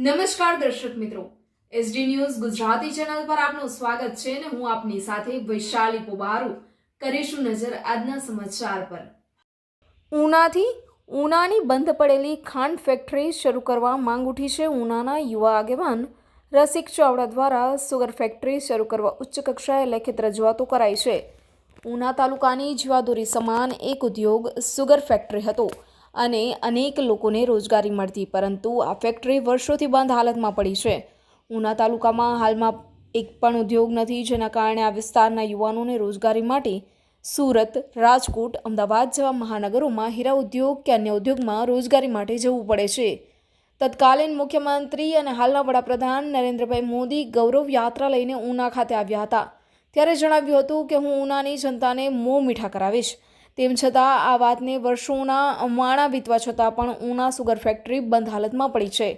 નમસ્કાર દર્શક મિત્રો, એસડી ન્યૂઝ ગુજરાતી ચેનલ પર આપનું સ્વાગત છે અને હું આપની સાથે વૈશાલી પોબારુ કરીશું નજર આજના સમાચાર પર। ઉનાની બંધ પડેલી ખાંડ ફેક્ટરી શરૂ કરવા માંગ ઉઠી છે। ઉનાના યુવા આગેવાન રસિક ચાવડા દ્વારા સુગર ફેક્ટરી શરૂ કરવા ઉચ્ચ કક્ષાએ લેખિત રજૂઆતો કરાઈ છે। ઉના તાલુકાની જીવાદોરી સમાન એક ઉદ્યોગ સુગર ફેક્ટરી હતો અને અનેક લોકોને રોજગારી મળતી, પરંતુ આ ફેક્ટરી વર્ષોથી બંધ હાલતમાં પડી છે। ઉના તાલુકામાં હાલમાં એક પણ ઉદ્યોગ નથી, જેના કારણે આ વિસ્તારના યુવાનોને રોજગારી માટે સુરત, રાજકોટ, અમદાવાદ જેવા મહાનગરોમાં હીરા ઉદ્યોગ કે અન્ય ઉદ્યોગમાં રોજગારી માટે જવું પડે છે। તત્કાલીન મુખ્યમંત્રી અને હાલના વડાપ્રધાન નરેન્દ્રભાઈ મોદી ગૌરવ યાત્રા લઈને ઉના ખાતે આવ્યા હતા, ત્યારે જણાવ્યું હતું કે હું ઉનાની જનતાને મોં મીઠા કરાવીશ। તેમ છતાં આ વાતને વર્ષોના માણા વીતવા છતાં પણ ઉના સુગર ફેક્ટરી બંધ હાલતમાં પડી છે।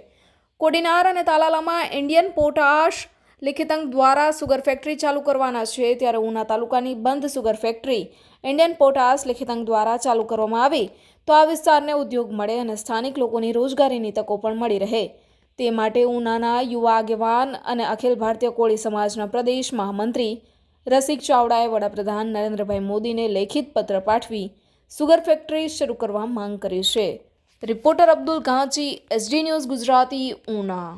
કોડીનાર અને તાલાલામાં ઇન્ડિયન પોટાશ લિખિતંગ દ્વારા સુગર ફેક્ટરી ચાલુ કરવાના છે, ત્યારે ઉના તાલુકાની બંધ સુગર ફેક્ટરી ઇન્ડિયન પોટાશ લિખિતંગ દ્વારા ચાલુ કરવામાં આવે તો આ વિસ્તારને ઉદ્યોગ મળે અને સ્થાનિક લોકોની રોજગારીની તકો પણ મળી રહે। તે માટે ઉનાના યુવા આગેવાન અને અખિલ ભારતીય કોળી સમાજના પ્રદેશ મહામંત્રી રસિક ચાવડાએ વડાપ્રધાન નરેન્દ્રભાઈ મોદીને લેખિત પત્ર પાઠવી સુગર ફેક્ટરી શરૂ કરવા માંગ કરી છે। Reporter Abdul Ganchi, SD news Gujarati, Una.